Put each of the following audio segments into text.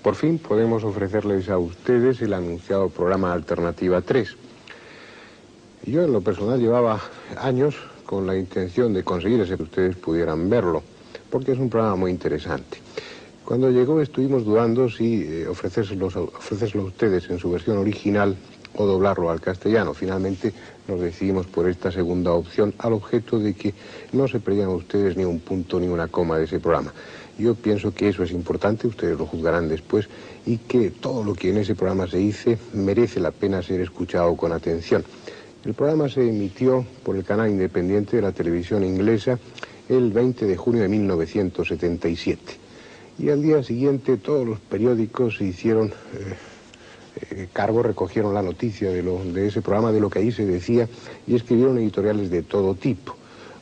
Por fin podemos ofrecerles a ustedes el anunciado programa Alternativa 3. Yo en lo personal llevaba años con la intención de conseguir que ustedes pudieran verlo, porque es un programa muy interesante. Cuando llegó estuvimos dudando si ofrecérselo a ustedes en su versión original o doblarlo al castellano. Finalmente nos decidimos por esta segunda opción, al objeto de que no se perdieran ustedes ni un punto ni una coma de ese programa. Yo pienso que eso es importante, ustedes lo juzgarán después, y que todo lo que en ese programa se dice merece la pena ser escuchado con atención. El programa se emitió por el canal independiente de la televisión inglesa el 20 de junio de 1977. Y al día siguiente todos los periódicos se hicieron cargo, recogieron la noticia de ese programa, de lo que ahí se decía, y escribieron editoriales de todo tipo.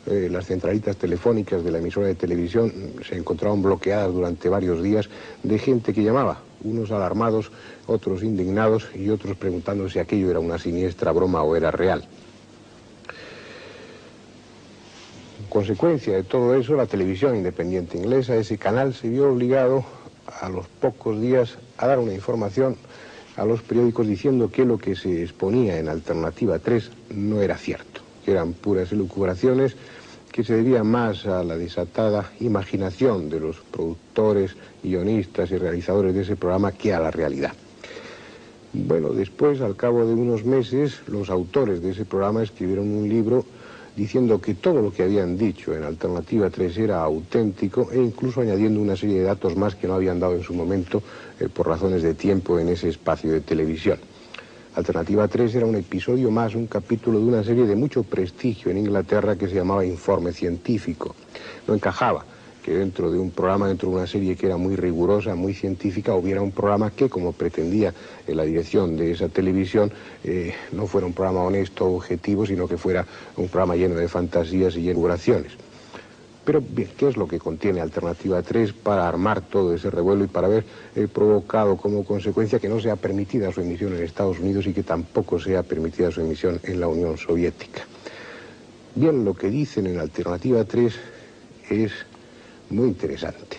Las centralitas telefónicas de la emisora de televisión se encontraron bloqueadas durante varios días de gente que llamaba, unos alarmados, otros indignados y otros preguntando si aquello era una siniestra broma o era real. En consecuencia de todo eso, la televisión independiente inglesa, ese canal, se vio obligado a los pocos días a dar una información a los periódicos diciendo que lo que se exponía en Alternativa 3 no era cierto, que eran puras elucubraciones, que se debía más a la desatada imaginación de los productores, guionistas y realizadores de ese programa que a la realidad. Bueno, después, al cabo de unos meses, los autores de ese programa escribieron un libro diciendo que todo lo que habían dicho en Alternativa 3 era auténtico, e incluso añadiendo una serie de datos más que no habían dado en su momento por razones de tiempo en ese espacio de televisión. Alternativa 3 era un episodio más, un capítulo de una serie de mucho prestigio en Inglaterra que se llamaba Informe Científico. No encajaba que dentro de un programa, dentro de una serie que era muy rigurosa, muy científica, hubiera un programa que, como pretendía la dirección de esa televisión, no fuera un programa honesto, objetivo, sino que fuera un programa lleno de fantasías y elucubraciones. Pero bien, ¿qué es lo que contiene Alternativa 3 para armar todo ese revuelo y para haber provocado como consecuencia que no sea permitida su emisión en Estados Unidos y que tampoco sea permitida su emisión en la Unión Soviética? Bien, lo que dicen en Alternativa 3 es muy interesante.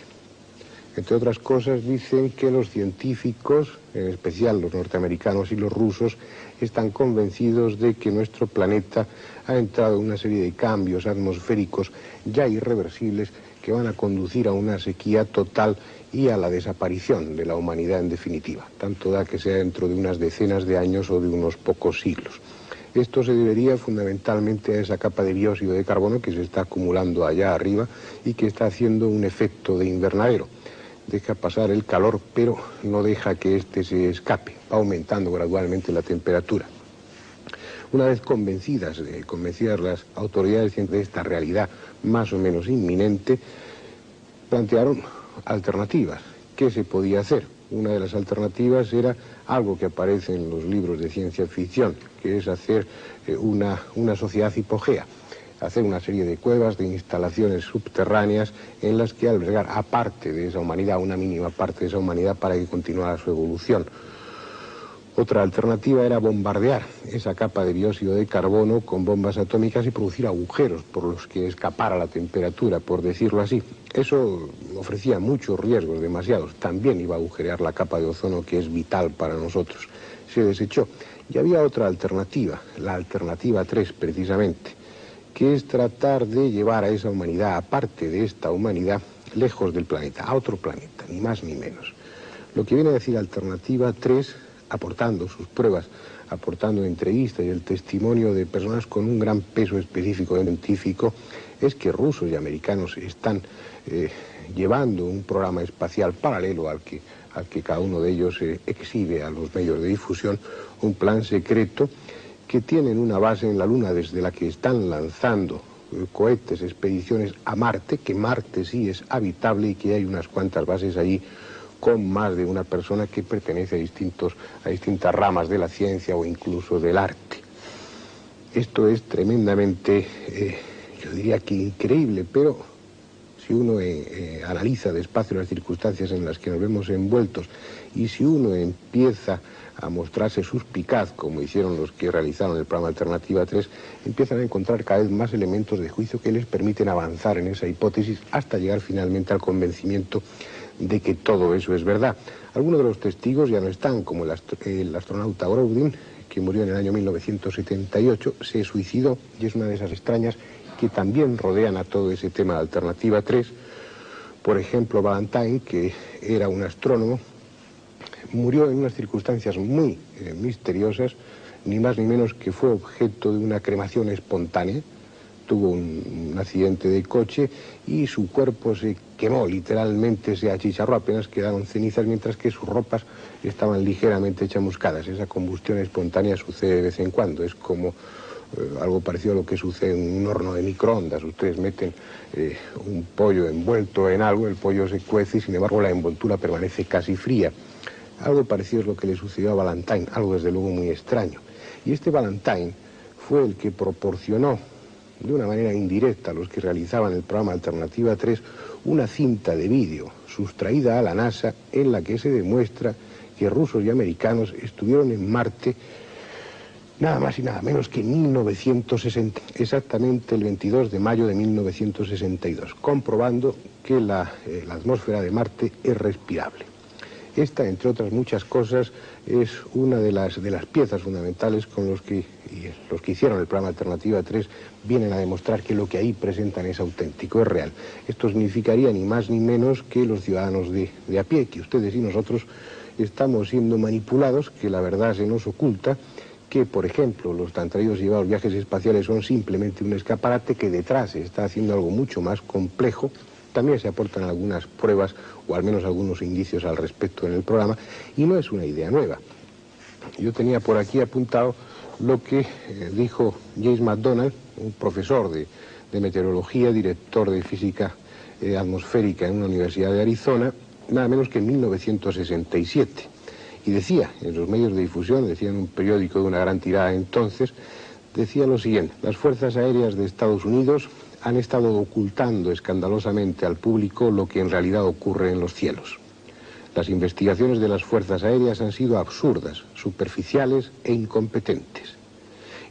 Entre otras cosas, dicen que los científicos, en especial los norteamericanos y los rusos, están convencidos de que nuestro planeta ha entrado en una serie de cambios atmosféricos ya irreversibles que van a conducir a una sequía total y a la desaparición de la humanidad en definitiva, tanto da que sea dentro de unas decenas de años o de unos pocos siglos. Esto se debería fundamentalmente a esa capa de dióxido de carbono que se está acumulando allá arriba y que está haciendo un efecto de invernadero. Deja pasar el calor, pero no deja que éste se escape, va aumentando gradualmente la temperatura. Una vez convencidas las autoridades de esta realidad más o menos inminente, plantearon alternativas. ¿Qué se podía hacer? Una de las alternativas era algo que aparece en los libros de ciencia ficción, que es hacer una sociedad hipogea, hacer una serie de cuevas, de instalaciones subterráneas en las que albergar aparte de esa humanidad, una mínima parte de esa humanidad para que continuara su evolución. Otra alternativa era bombardear esa capa de dióxido de carbono con bombas atómicas y producir agujeros por los que escapara la temperatura, por decirlo así. Eso ofrecía muchos riesgos, demasiados. También iba a agujerear la capa de ozono, que es vital para nosotros. Se desechó. Y había otra alternativa, la Alternativa 3 precisamente, que es tratar de llevar a esa humanidad, aparte de esta humanidad, lejos del planeta, a otro planeta, ni más ni menos. Lo que viene a decir Alternativa 3, aportando sus pruebas, aportando entrevistas y el testimonio de personas con un gran peso específico científico, es que rusos y americanos están llevando un programa espacial paralelo al que cada uno de ellos exhibe a los medios de difusión, un plan secreto que tienen una base en la Luna desde la que están lanzando cohetes, expediciones a Marte, que Marte sí es habitable y que hay unas cuantas bases allí con más de una persona que pertenece a distintas ramas de la ciencia o incluso del arte. Esto es tremendamente, yo diría que increíble, pero si uno analiza despacio las circunstancias en las que nos vemos envueltos y si uno empieza a mostrarse suspicaz, como hicieron los que realizaron el programa Alternativa 3, empiezan a encontrar cada vez más elementos de juicio que les permiten avanzar en esa hipótesis hasta llegar finalmente al convencimiento de que todo eso es verdad. Algunos de los testigos ya no están, como el astronauta Brodin, que murió en el año 1978, se suicidó, y es una de esas extrañas que también rodean a todo ese tema de Alternativa 3. Por ejemplo, Valentine, que era un astrónomo, murió en unas circunstancias muy misteriosas, ni más ni menos que fue objeto de una cremación espontánea. Tuvo un accidente de coche y su cuerpo se quemó, literalmente se achicharró, apenas quedaron cenizas, mientras que sus ropas estaban ligeramente chamuscadas. Esa combustión espontánea sucede de vez en cuando, es como algo parecido a lo que sucede en un horno de microondas. Ustedes meten un pollo envuelto en algo, el pollo se cuece y sin embargo la envoltura permanece casi fría. Algo parecido es lo que le sucedió a Valentine, algo desde luego muy extraño. Y este Valentine fue el que proporcionó de una manera indirecta a los que realizaban el programa Alternativa 3 una cinta de vídeo sustraída a la NASA en la que se demuestra que rusos y americanos estuvieron en Marte nada más y nada menos que en 1960, exactamente el 22 de mayo de 1962, comprobando que la atmósfera de Marte es respirable. Esta, entre otras muchas cosas, es una de las piezas fundamentales con los que hicieron el programa Alternativa 3 vienen a demostrar que lo que ahí presentan es auténtico, es real. Esto significaría ni más ni menos que los ciudadanos de a pie, que ustedes y nosotros estamos siendo manipulados, que la verdad se nos oculta, que, por ejemplo, los tan traídos y llevados viajes espaciales son simplemente un escaparate, que detrás se está haciendo algo mucho más complejo. También se aportan algunas pruebas o al menos algunos indicios al respecto en el programa, y no es una idea nueva. Yo tenía por aquí apuntado lo que dijo James McDonald, un profesor de meteorología, director de física atmosférica en una universidad de Arizona, nada menos que en 1967. Y decía en los medios de difusión, decía en un periódico de una gran tirada entonces, decía lo siguiente: las fuerzas aéreas de Estados Unidos han estado ocultando escandalosamente al público lo que en realidad ocurre en los cielos. Las investigaciones de las fuerzas aéreas han sido absurdas, superficiales e incompetentes.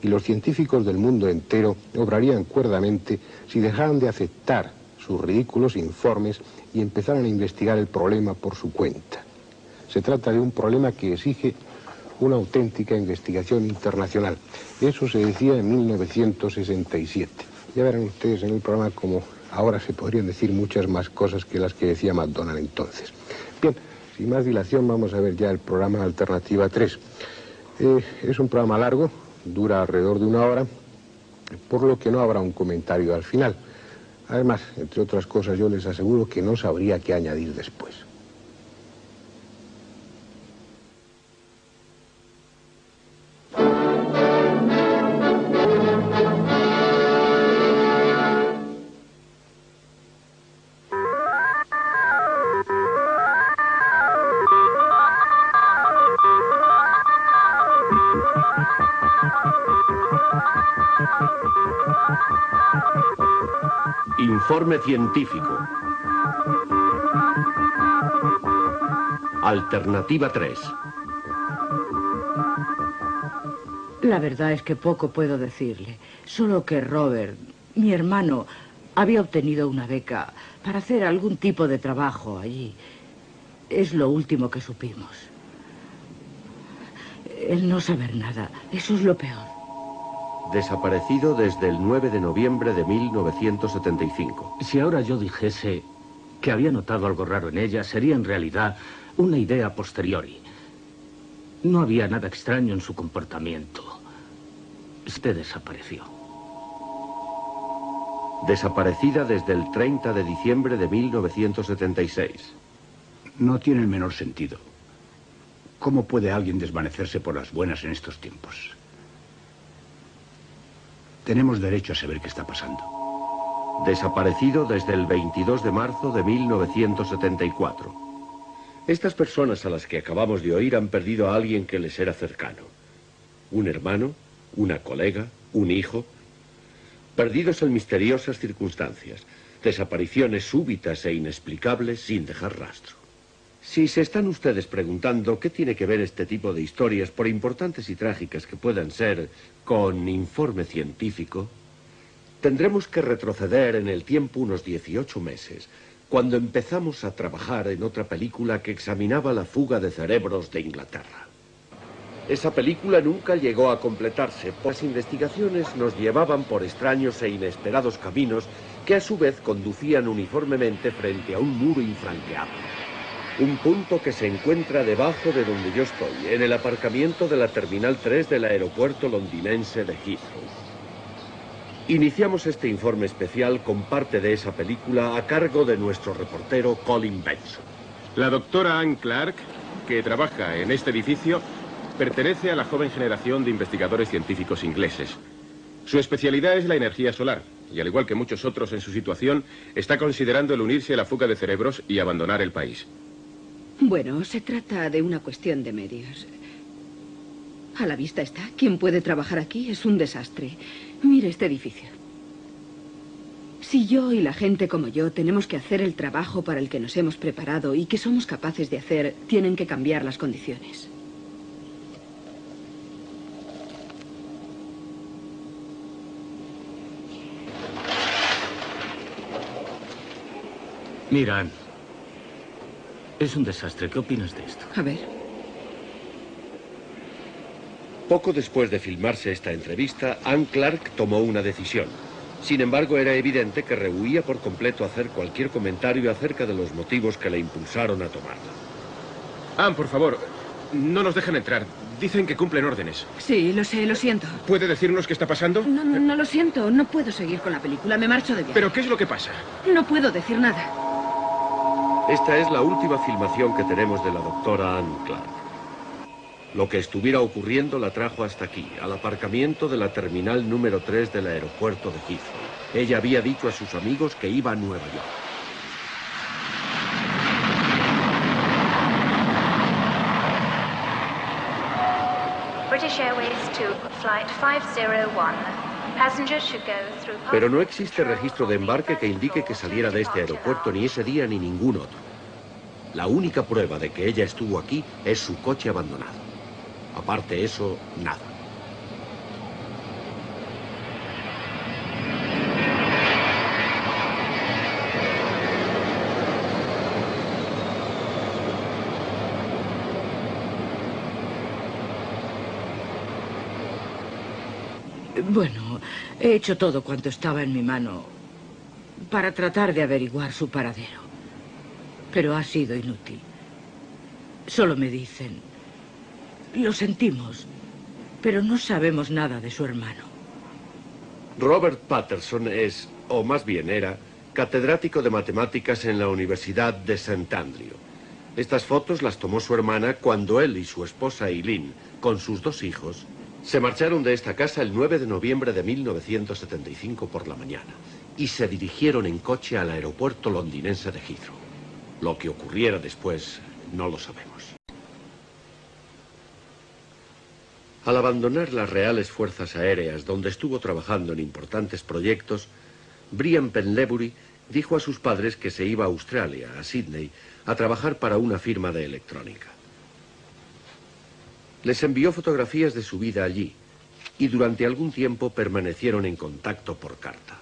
Y los científicos del mundo entero obrarían cuerdamente si dejaran de aceptar sus ridículos informes y empezaran a investigar el problema por su cuenta. Se trata de un problema que exige una auténtica investigación internacional. Eso se decía en 1967. Ya verán ustedes en el programa como ahora se podrían decir muchas más cosas que las que decía McDonald entonces. Bien, sin más dilación vamos a ver ya el programa Alternativa 3. Es un programa largo, dura alrededor de 1 hora, por lo que no habrá un comentario al final. Además, entre otras cosas, yo les aseguro que no sabría qué añadir después. Informe científico. Alternativa 3. La verdad es que poco puedo decirle. Solo que Robert, mi hermano, había obtenido una beca para hacer algún tipo de trabajo allí. Es lo último que supimos. El no saber nada, eso es lo peor. Desaparecido desde el 9 de noviembre de 1975. Si ahora yo dijese que había notado algo raro en ella, sería en realidad una idea a posteriori. No había nada extraño en su comportamiento. Usted desapareció. Desaparecida desde el 30 de diciembre de 1976. No tiene el menor sentido. ¿Cómo puede alguien desvanecerse por las buenas en estos tiempos? Tenemos derecho a saber qué está pasando. Desaparecido desde el 22 de marzo de 1974. Estas personas a las que acabamos de oír han perdido a alguien que les era cercano. Un hermano, una colega, un hijo. Perdidos en misteriosas circunstancias. Desapariciones súbitas e inexplicables sin dejar rastro. Si se están ustedes preguntando qué tiene que ver este tipo de historias, por importantes y trágicas que puedan ser, con informe científico, tendremos que retroceder en el tiempo unos 18 meses, cuando empezamos a trabajar en otra película que examinaba la fuga de cerebros de Inglaterra. Esa película nunca llegó a completarse, pues las investigaciones nos llevaban por extraños e inesperados caminos que a su vez conducían uniformemente frente a un muro infranqueable. Un punto que se encuentra debajo de donde yo estoy, en el aparcamiento de la Terminal 3 del aeropuerto londinense de Heathrow. Iniciamos este informe especial con parte de esa película a cargo de nuestro reportero Colin Benson. La doctora Anne Clark, que trabaja en este edificio, pertenece a la joven generación de investigadores científicos ingleses. Su especialidad es la energía solar, y al igual que muchos otros en su situación, está considerando el unirse a la fuga de cerebros y abandonar el país. Bueno, se trata de una cuestión de medios. A la vista está. ¿Quién puede trabajar aquí? Es un desastre. Mire este edificio. Si yo y la gente como yo tenemos que hacer el trabajo para el que nos hemos preparado y que somos capaces de hacer, tienen que cambiar las condiciones. Mira, Anne, es un desastre. ¿Qué opinas de esto? A ver. Poco después de filmarse esta entrevista, Anne Clark tomó una decisión. Sin embargo, era evidente que rehuía por completo hacer cualquier comentario acerca de los motivos que la impulsaron a tomarla. Anne, por favor, no nos dejan entrar. Dicen que cumplen órdenes. Sí, lo sé, lo siento. ¿Puede decirnos qué está pasando? No lo siento. No puedo seguir con la película. Me marcho de viaje. ¿Pero qué es lo que pasa? No puedo decir nada. Esta es la última filmación que tenemos de la doctora Anne Clark. Lo que estuviera ocurriendo la trajo hasta aquí, al aparcamiento de la terminal número 3 del aeropuerto de Heathrow. Ella había dicho a sus amigos que iba a Nueva York. British Airways to Flight 501. Passengers should go through... Pero no existe registro de embarque que indique que saliera de este aeropuerto ni ese día ni ningún otro. La única prueba de que ella estuvo aquí es su coche abandonado. Aparte de eso, nada. Bueno, he hecho todo cuanto estaba en mi mano para tratar de averiguar su paradero. Pero ha sido inútil. Solo me dicen: lo sentimos, pero no sabemos nada de su hermano. Robert Patterson es, o más bien era, catedrático de matemáticas en la Universidad de St. Andrew. Estas fotos las tomó su hermana cuando él y su esposa Eileen, con sus 2 hijos, se marcharon de esta casa el 9 de noviembre de 1975 por la mañana y se dirigieron en coche al aeropuerto londinense de Heathrow. Lo que ocurriera después no lo sabemos. Al abandonar las Reales Fuerzas Aéreas, donde estuvo trabajando en importantes proyectos, Brian Pendlebury dijo a sus padres que se iba a Australia, a Sydney, a trabajar para una firma de electrónica. Les envió fotografías de su vida allí y durante algún tiempo permanecieron en contacto por carta.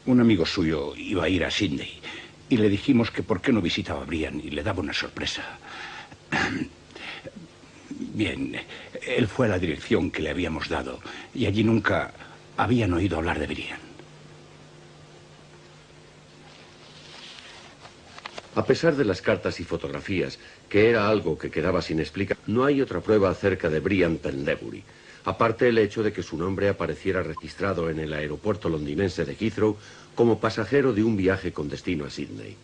Un amigo suyo iba a ir a Sydney y le dijimos que por qué no visitaba a Brian y le daba una sorpresa. Bien, él fue a la dirección que le habíamos dado y allí nunca habían oído hablar de Brian. A pesar de las cartas y fotografías, que era algo que quedaba sin explicar, no hay otra prueba acerca de Brian Pendlebury, aparte el hecho de que su nombre apareciera registrado en el aeropuerto londinense de Heathrow como pasajero de un viaje con destino a Sydney.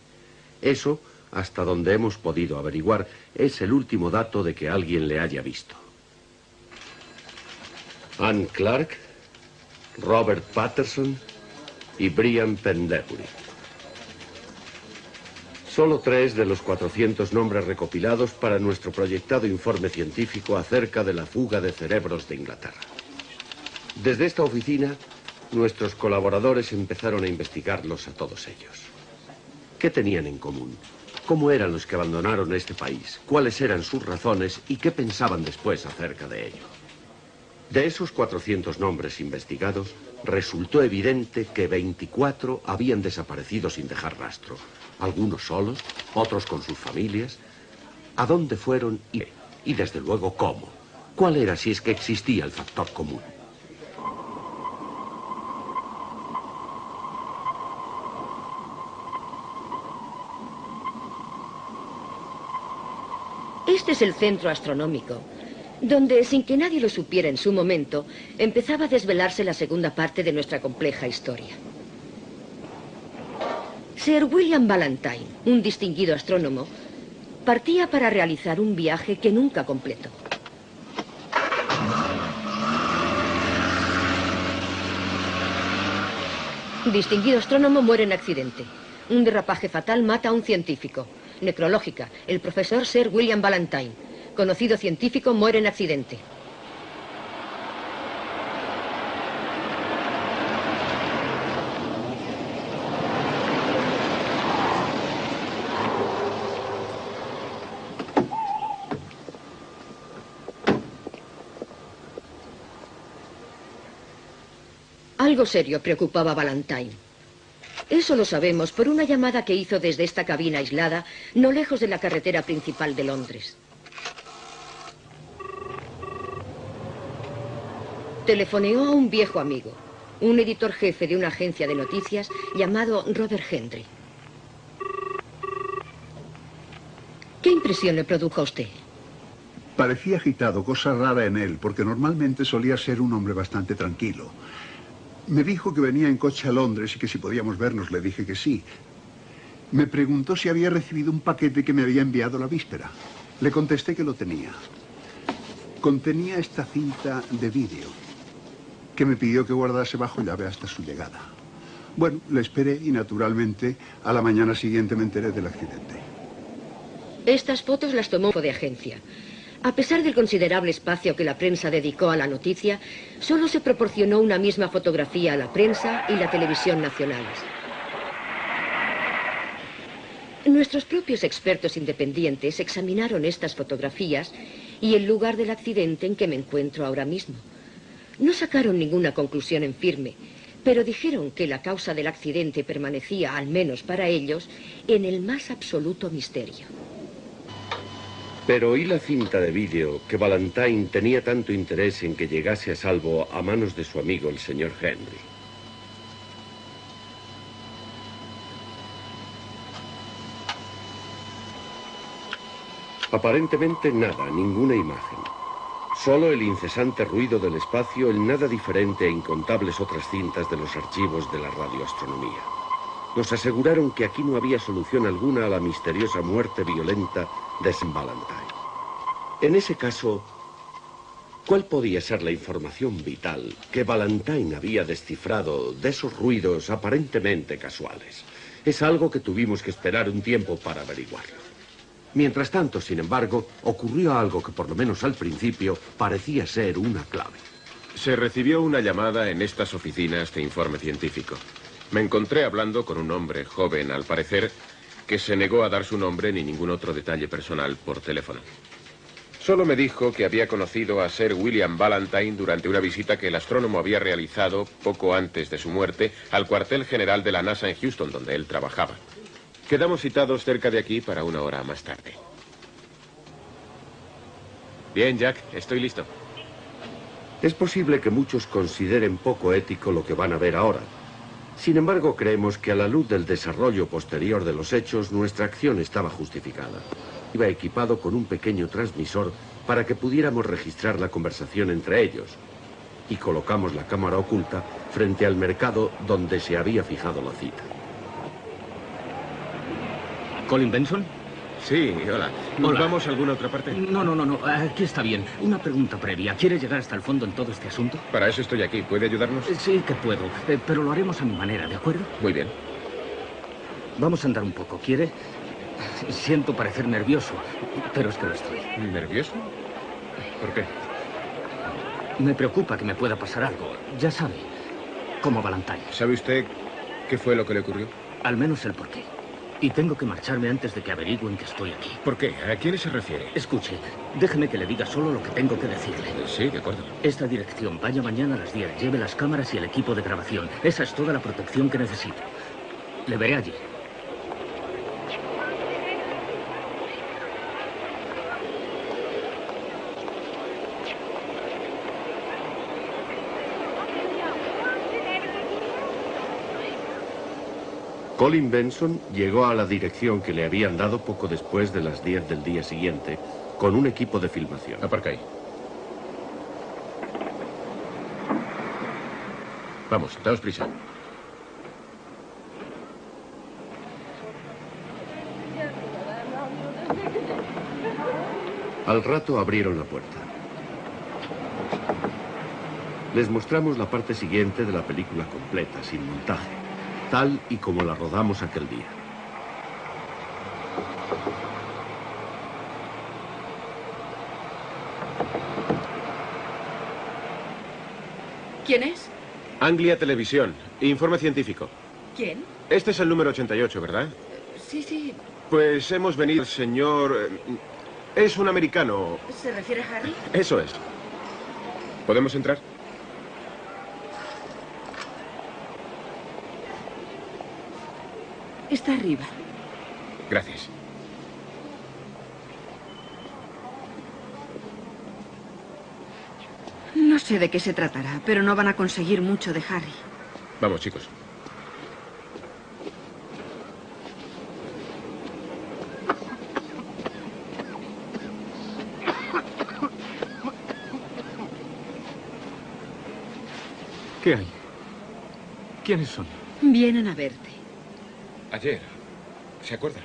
Eso, hasta donde hemos podido averiguar, es el último dato de que alguien le haya visto. Anne Clark, Robert Patterson y Brian Pendlebury. Solo 3 de los 400 nombres recopilados para nuestro proyectado informe científico acerca de la fuga de cerebros de Inglaterra. Desde esta oficina, nuestros colaboradores empezaron a investigarlos a todos ellos. ¿Qué tenían en común? ¿Cómo eran los que abandonaron este país? ¿Cuáles eran sus razones y qué pensaban después acerca de ello? De esos 400 nombres investigados, resultó evidente que 24 habían desaparecido sin dejar rastro. Algunos solos, otros con sus familias. ¿A dónde fueron y desde luego cómo? ¿Cuál era, si es que existía, el factor común? Este es el centro astronómico, donde, sin que nadie lo supiera en su momento, empezaba a desvelarse la segunda parte de nuestra compleja historia. Sir William Ballantyne, un distinguido astrónomo, partía para realizar un viaje que nunca completó. Distinguido astrónomo muere en accidente. Un derrapaje fatal mata a un científico. Necrológica, el profesor Sir William Ballantyne, conocido científico, muere en accidente. Algo serio preocupaba a Ballantyne. Eso lo sabemos por una llamada que hizo desde esta cabina aislada, no lejos de la carretera principal de Londres. Telefoneó a un viejo amigo, un editor jefe de una agencia de noticias llamado Robert Hendry. ¿Qué impresión le produjo a usted? Parecía agitado, cosa rara en él, porque normalmente solía ser un hombre bastante tranquilo. Me dijo que venía en coche a Londres y que si podíamos vernos. Le dije que sí. Me preguntó si había recibido un paquete que me había enviado la víspera. Le contesté que lo tenía. Contenía esta cinta de vídeo, que me pidió que guardase bajo llave hasta su llegada. Bueno, le esperé y, naturalmente, a la mañana siguiente me enteré del accidente. Estas fotos las tomó de agencia. A pesar del considerable espacio que la prensa dedicó a la noticia, solo se proporcionó una misma fotografía a la prensa y la televisión nacionales. Nuestros propios expertos independientes examinaron estas fotografías y el lugar del accidente en que me encuentro ahora mismo. No sacaron ninguna conclusión en firme, pero dijeron que la causa del accidente permanecía, al menos para ellos, en el más absoluto misterio. Pero ¿y la cinta de vídeo que Ballantyne tenía tanto interés en que llegase a salvo a manos de su amigo el señor Henry? Aparentemente nada, ninguna imagen. Solo el incesante ruido del espacio, el nada diferente e incontables otras cintas de los archivos de la radioastronomía. Nos aseguraron que aquí no había solución alguna a la misteriosa muerte violenta de St. Ballantyne. En ese caso, ¿cuál podía ser la información vital que Ballantyne había descifrado de esos ruidos aparentemente casuales? Es algo que tuvimos que esperar un tiempo para averiguarlo. Mientras tanto, sin embargo, ocurrió algo que por lo menos al principio parecía ser una clave. Se recibió una llamada en estas oficinas de informe científico. Me encontré hablando con un hombre joven, al parecer, que se negó a dar su nombre ni ningún otro detalle personal por teléfono. Solo me dijo que había conocido a Sir William Ballantyne durante una visita que el astrónomo había realizado poco antes de su muerte al cuartel general de la NASA en Houston, donde él trabajaba. Quedamos citados cerca de aquí para una hora más tarde. Bien, Jack, estoy listo. Es posible que muchos consideren poco ético lo que van a ver ahora. Sin embargo, creemos que a la luz del desarrollo posterior de los hechos, nuestra acción estaba justificada. Iba equipado con un pequeño transmisor para que pudiéramos registrar la conversación entre ellos. Y colocamos la cámara oculta frente al mercado donde se había fijado la cita. ¿Colin Benson? Sí, hola. ¿Nos vamos a alguna otra parte? No. Aquí está bien. Una pregunta previa. ¿Quieres llegar hasta el fondo en todo este asunto? Para eso estoy aquí. ¿Puede ayudarnos? Sí que puedo, pero lo haremos a mi manera, ¿de acuerdo? Muy bien. Vamos a andar un poco, ¿quiere? Siento parecer nervioso, pero es que lo estoy. ¿Nervioso? ¿Por qué? Me preocupa que me pueda pasar algo. Ya sabe, como Ballantyne. ¿Sabe usted qué fue lo que le ocurrió? Al menos el porqué. Y tengo que marcharme antes de que averigüen que estoy aquí. ¿Por qué? ¿A quiénes se refiere? Escuche, déjeme que le diga solo lo que tengo que decirle. Sí, de acuerdo. Esta dirección, vaya mañana a las 10, lleve las cámaras y el equipo de grabación. Esa es toda la protección que necesito. Le veré allí. Colin Benson llegó a la dirección que le habían dado poco después de las 10 del día siguiente, con un equipo de filmación. Aparca ahí. Vamos, daos prisa. Al rato abrieron la puerta. Les mostramos la parte siguiente de la película completa, sin montaje, tal y como la rodamos aquel día. ¿Quién es? Anglia Televisión. Informe científico. ¿Quién? Este es el número 88, ¿verdad? Sí, sí. Pues hemos venido, señor... Es un americano. ¿Se refiere a Harry? Eso es. ¿Podemos entrar? Está arriba. Gracias. No sé de qué se tratará, pero no van a conseguir mucho de Harry. Vamos, chicos. ¿Qué hay? ¿Quiénes son? Vienen a verte. Ayer. ¿Se acuerda?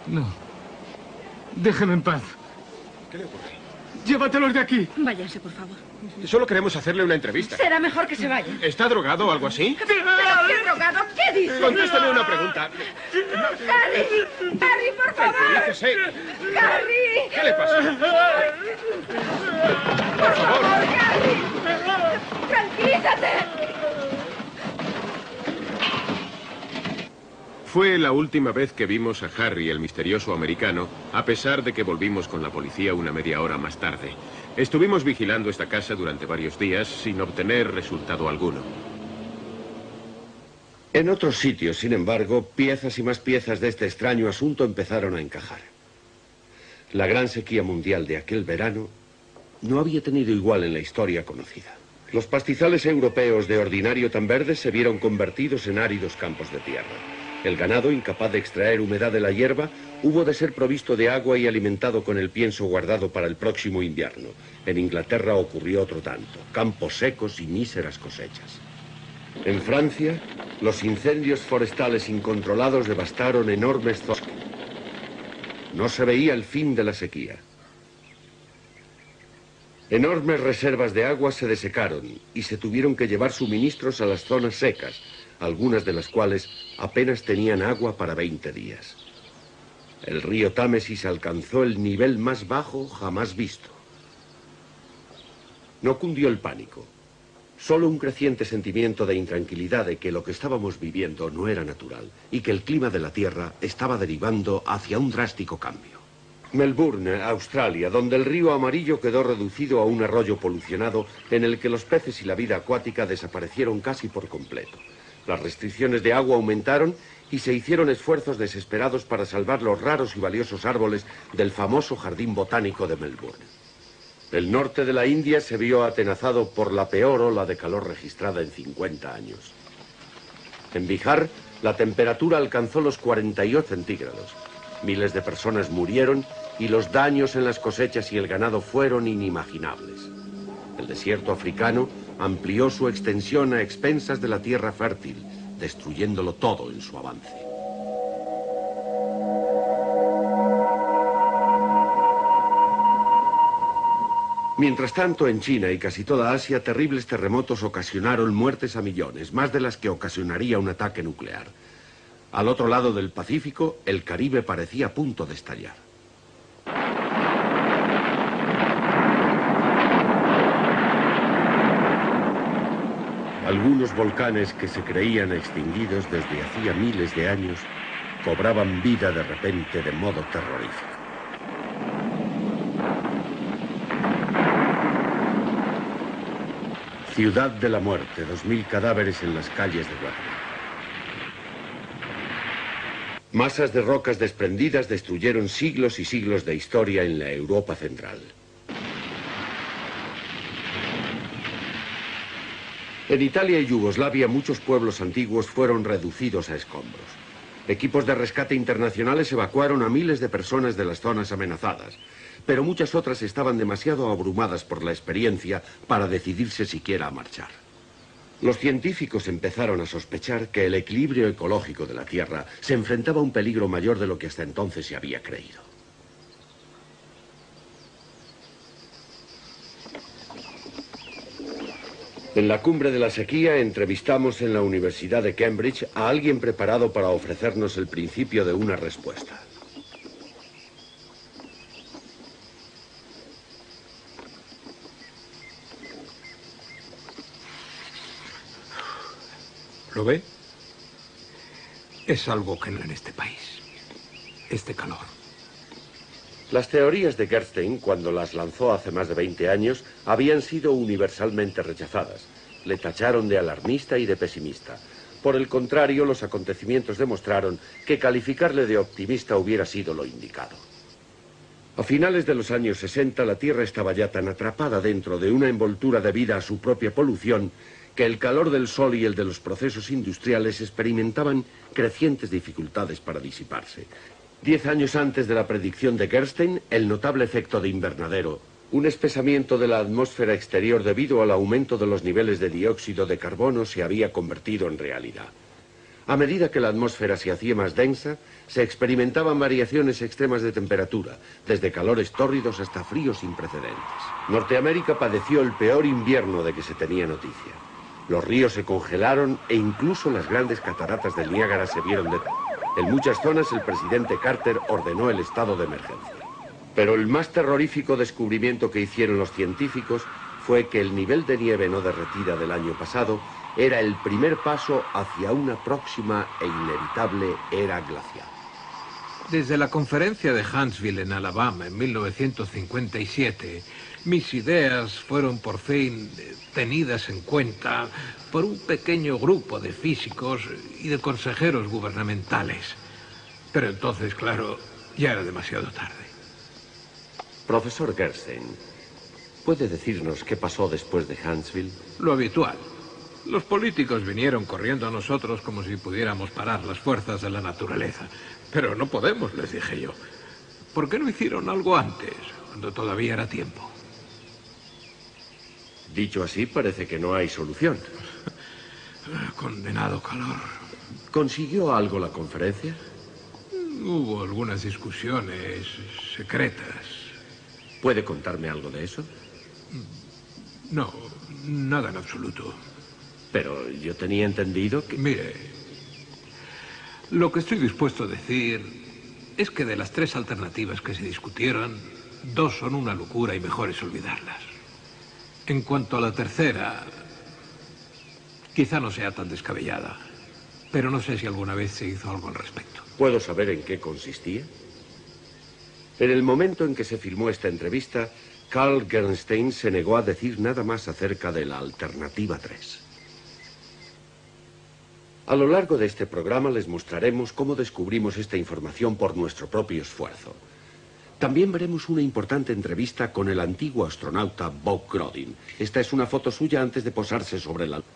No. Déjeme en paz. ¿Qué le ocurre? Llévatelos de aquí. Váyanse, por favor. Solo queremos hacerle una entrevista. Será mejor que se vayan. ¿Está drogado o algo así? ¿Pero qué drogado? ¿Qué dices? Contésteme una pregunta. ¡Harry! ¡Harry, por favor! Tranquilícese. ¡Harry! ¿Qué le pasa? ¡Por favor, Harry! ¡Tranquilízate! Fue la última vez que vimos a Harry, el misterioso americano, a pesar de que volvimos con la policía una media hora más tarde. Estuvimos vigilando esta casa durante varios días sin obtener resultado alguno. En otros sitios, sin embargo, piezas y más piezas de este extraño asunto empezaron a encajar. La gran sequía mundial de aquel verano no había tenido igual en la historia conocida. Los pastizales europeos de ordinario tan verdes se vieron convertidos en áridos campos de tierra. El ganado, incapaz de extraer humedad de la hierba, hubo de ser provisto de agua y alimentado con el pienso guardado para el próximo invierno. En Inglaterra ocurrió otro tanto: campos secos y míseras cosechas. En Francia, los incendios forestales incontrolados devastaron enormes zonas. No se veía el fin de la sequía. Enormes reservas de agua se desecaron y se tuvieron que llevar suministros a las zonas secas, algunas de las cuales apenas tenían agua para 20 días. El río Támesis alcanzó el nivel más bajo jamás visto. No cundió el pánico, solo un creciente sentimiento de intranquilidad de que lo que estábamos viviendo no era natural y que el clima de la Tierra estaba derivando hacia un drástico cambio. Melbourne, Australia, donde el río Amarillo quedó reducido a un arroyo polucionado en el que los peces y la vida acuática desaparecieron casi por completo. Las restricciones de agua aumentaron y se hicieron esfuerzos desesperados para salvar los raros y valiosos árboles del famoso jardín botánico de Melbourne. El norte de la India se vio atenazado por la peor ola de calor registrada en 50 años. En Bihar, la temperatura alcanzó los 48 centígrados. Miles de personas murieron y los daños en las cosechas y el ganado fueron inimaginables. El desierto africano amplió su extensión a expensas de la tierra fértil, destruyéndolo todo en su avance. Mientras tanto, en China y casi toda Asia, terribles terremotos ocasionaron muertes a millones, más de las que ocasionaría un ataque nuclear. Al otro lado del Pacífico, el Caribe parecía a punto de estallar. Algunos volcanes que se creían extinguidos desde hacía miles de años cobraban vida de repente de modo terrorífico. Ciudad de la muerte, 2000 cadáveres en las calles de Guatemala. Masas de rocas desprendidas destruyeron siglos y siglos de historia en la Europa central. En Italia y Yugoslavia muchos pueblos antiguos fueron reducidos a escombros. Equipos de rescate internacionales evacuaron a miles de personas de las zonas amenazadas, pero muchas otras estaban demasiado abrumadas por la experiencia para decidirse siquiera a marchar. Los científicos empezaron a sospechar que el equilibrio ecológico de la Tierra se enfrentaba a un peligro mayor de lo que hasta entonces se había creído. En la cumbre de la sequía entrevistamos en la Universidad de Cambridge a alguien preparado para ofrecernos el principio de una respuesta. ¿Lo ve? Es algo que no en este país. Este calor. Las teorías de Gerstein, cuando las lanzó hace más de 20 años, habían sido universalmente rechazadas. Le tacharon de alarmista y de pesimista. Por el contrario, los acontecimientos demostraron que calificarle de optimista hubiera sido lo indicado. A finales de los años 60, la Tierra estaba ya tan atrapada dentro de una envoltura debida a su propia polución que el calor del sol y el de los procesos industriales experimentaban crecientes dificultades para disiparse. 10 años antes de la predicción de Gerstein, el notable efecto de invernadero, un espesamiento de la atmósfera exterior debido al aumento de los niveles de dióxido de carbono, se había convertido en realidad. A medida que la atmósfera se hacía más densa, se experimentaban variaciones extremas de temperatura, desde calores tórridos hasta fríos sin precedentes. Norteamérica padeció el peor invierno de que se tenía noticia. Los ríos se congelaron e incluso las grandes cataratas del Niágara se vieron detenidas. En muchas zonas el presidente Carter ordenó el estado de emergencia. Pero el más terrorífico descubrimiento que hicieron los científicos fue que el nivel de nieve no derretida del año pasado era el primer paso hacia una próxima e inevitable era glacial. Desde la conferencia de Huntsville en Alabama en 1957, mis ideas fueron por fin tenidas en cuenta por un pequeño grupo de físicos y de consejeros gubernamentales. Pero entonces, claro, ya era demasiado tarde. Profesor Gerstein, ¿puede decirnos qué pasó después de Huntsville? Lo habitual. Los políticos vinieron corriendo a nosotros como si pudiéramos parar las fuerzas de la naturaleza. Pero no podemos, les dije yo. ¿Por qué no hicieron algo antes, cuando todavía era tiempo? Dicho así, parece que no hay solución. Condenado calor. ¿Consiguió algo la conferencia? Hubo algunas discusiones secretas. ¿Puede contarme algo de eso? No, nada en absoluto. Pero yo tenía entendido que... Mire, lo que estoy dispuesto a decir es que de las 3 alternativas que se discutieron, 2 son una locura y mejor es olvidarlas. En cuanto a la tercera, quizá no sea tan descabellada, pero no sé si alguna vez se hizo algo al respecto. ¿Puedo saber en qué consistía? En el momento en que se filmó esta entrevista, Carl Gerstein se negó a decir nada más acerca de la alternativa 3. A lo largo de este programa les mostraremos cómo descubrimos esta información por nuestro propio esfuerzo. También veremos una importante entrevista con el antiguo astronauta Bob Grodin. Esta es una foto suya antes de posarse sobre la Luna.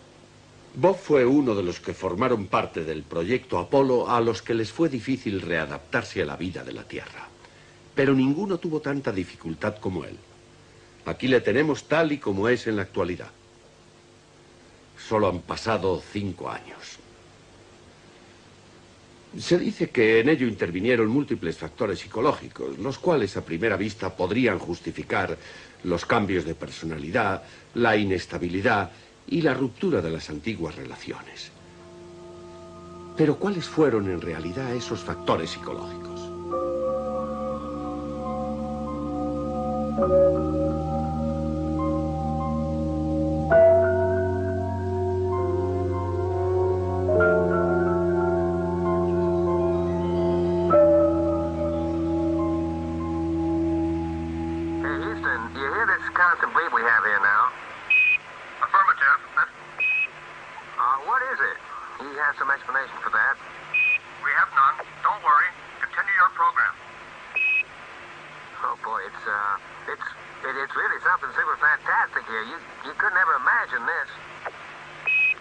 Bob fue uno de los que formaron parte del proyecto Apolo, a los que les fue difícil readaptarse a la vida de la Tierra. Pero ninguno tuvo tanta dificultad como él. Aquí le tenemos tal y como es en la actualidad. Solo han pasado 5 años. Se dice que en ello intervinieron múltiples factores psicológicos, los cuales a primera vista podrían justificar los cambios de personalidad, la inestabilidad y la ruptura de las antiguas relaciones. Pero ¿cuáles fueron en realidad esos factores psicológicos? have some explanation for that? We have none. Don't worry. Continue your program. Oh, boy, it's really something super fantastic here. You could never imagine this.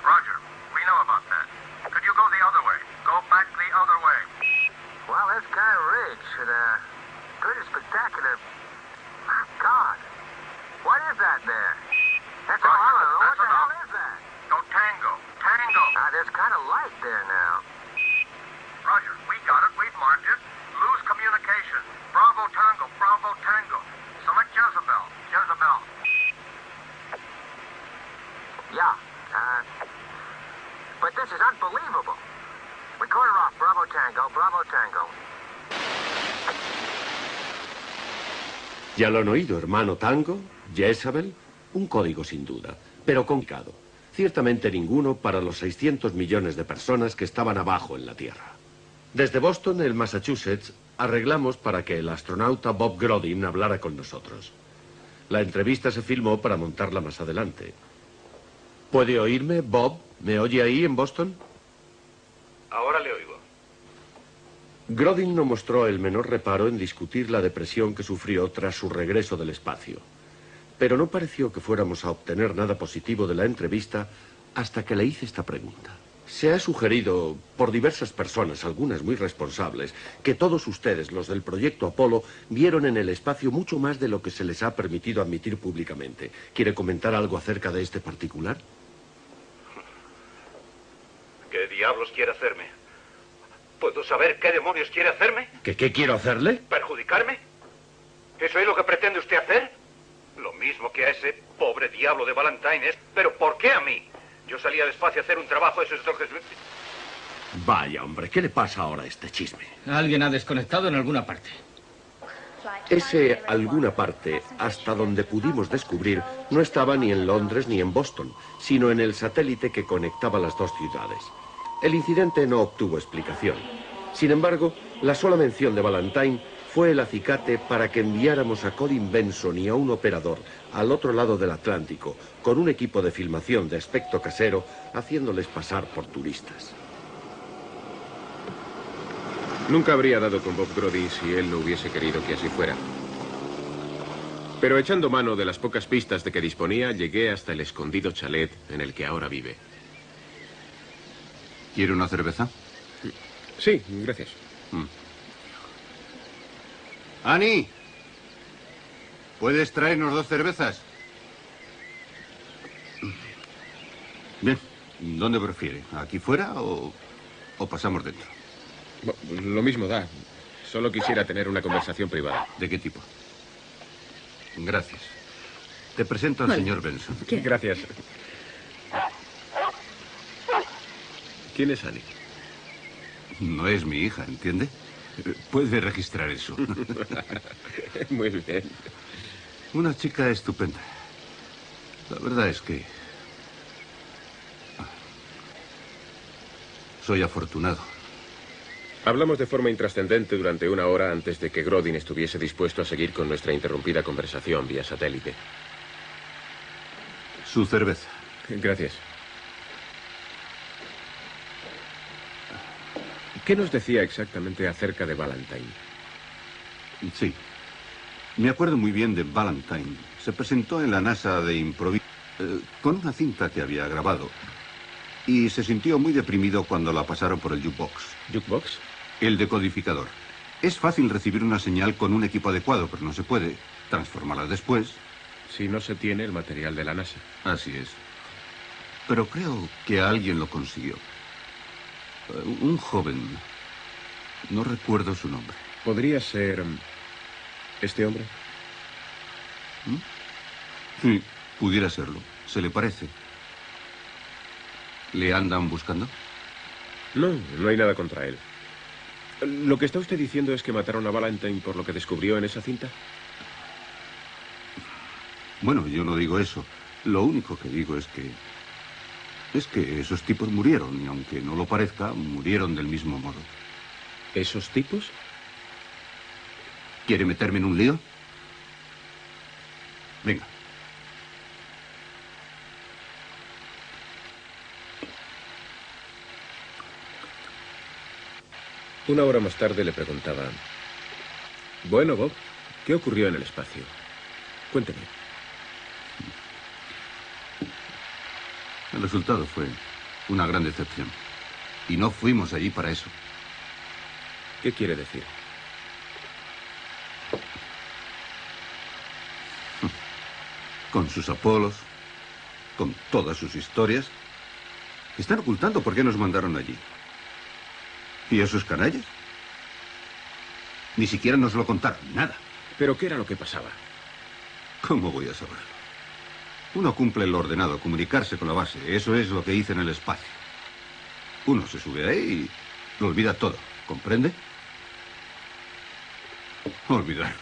Roger. We know about that. Could you go the other way? Go back the other way. Well, that's kind of rich and, pretty spectacular. My God. What is that there? That's all I don't know. What the hell is that? Go tango. Tango. There's kind of light there now. Roger. We got it. We've marked it. Lose communication. Bravo Tango. Bravo Tango. Select Jezebel. Jezebel. Yeah. But this is unbelievable. Recorder off. Bravo Tango. Bravo Tango. Ya lo han oído, hermano Tango, Jezebel, un código sin duda, pero complicado. Ciertamente ninguno para los 600 millones de personas que estaban abajo en la Tierra. Desde Boston, el Massachusetts, arreglamos para que el astronauta Bob Grodin hablara con nosotros. La entrevista se filmó para montarla más adelante. ¿Puede oírme, Bob? ¿Me oye ahí en Boston? Ahora le oigo. Grodin no mostró el menor reparo en discutir la depresión que sufrió tras su regreso del espacio. Pero no pareció que fuéramos a obtener nada positivo de la entrevista hasta que le hice esta pregunta. Se ha sugerido por diversas personas, algunas muy responsables, que todos ustedes, los del proyecto Apolo, vieron en el espacio mucho más de lo que se les ha permitido admitir públicamente. ¿Quiere comentar algo acerca de este particular? ¿Qué diablos quiere hacerme? ¿Puedo saber qué demonios quiere hacerme? ¿Qué quiero hacerle? ¿Perjudicarme? ¿Eso es lo que pretende usted hacer? Lo mismo que a ese pobre diablo de Valentine es... ¿Pero por qué a mí? Yo salí al espacio a hacer un trabajo, eso es lo que... Vaya, hombre, ¿qué le pasa ahora a este chisme? Alguien ha desconectado en alguna parte. Ese alguna parte, hasta donde pudimos descubrir, no estaba ni en Londres ni en Boston, sino en el satélite que conectaba las dos ciudades. El incidente no obtuvo explicación. Sin embargo, la sola mención de Valentine fue el acicate para que enviáramos a Colin Benson y a un operador al otro lado del Atlántico, con un equipo de filmación de aspecto casero, haciéndoles pasar por turistas. Nunca habría dado con Bob Grodin si él no hubiese querido que así fuera. Pero echando mano de las pocas pistas de que disponía, llegué hasta el escondido chalet en el que ahora vive. ¿Quiere una cerveza? Sí, gracias. Annie, ¿puedes traernos 2 cervezas? Bien, ¿dónde prefiere? ¿Aquí fuera o pasamos dentro? Lo mismo da. Solo quisiera tener una conversación privada. ¿De qué tipo? Gracias. Te presento al señor Benson. ¿Qué? Gracias. ¿Quién es Annie? No es mi hija, ¿entiende? Puede registrar eso. Muy bien. Una chica estupenda. La verdad es que... soy afortunado. Hablamos de forma intrascendente durante 1 hora antes de que Grodin estuviese dispuesto a seguir con nuestra interrumpida conversación vía satélite. Su cerveza. Gracias. ¿Qué nos decía exactamente acerca de Valentine? Sí. Me acuerdo muy bien de Valentine. Se presentó en la NASA de improviso con una cinta que había grabado. Y se sintió muy deprimido cuando la pasaron por el jukebox. ¿Jukebox? El decodificador. Es fácil recibir una señal con un equipo adecuado, pero no se puede transformarla después. Si no se tiene el material de la NASA. Así es. Pero creo que alguien lo consiguió. Un joven. No recuerdo su nombre. ¿Podría ser este hombre? Sí, pudiera serlo. ¿Se le parece? ¿Le andan buscando? No, no hay nada contra él. ¿Lo que está usted diciendo es que mataron a Valentine por lo que descubrió en esa cinta? Bueno, yo no digo eso. Lo único que digo es que esos tipos murieron, y aunque no lo parezca, murieron del mismo modo. ¿Esos tipos? ¿Quiere meterme en un lío? Venga. Una hora más tarde le preguntaba: bueno, Bob, ¿qué ocurrió en el espacio? Cuénteme. El resultado fue una gran decepción. Y no fuimos allí para eso. ¿Qué quiere decir? Con sus Apolos, con todas sus historias, están ocultando por qué nos mandaron allí. ¿Y esos canallas? Ni siquiera nos lo contaron, nada. ¿Pero qué era lo que pasaba? ¿Cómo voy a saberlo? Uno cumple lo ordenado, comunicarse con la base. Eso es lo que hice en el espacio. Uno se sube ahí y lo olvida todo, ¿comprende? Olvidarlo.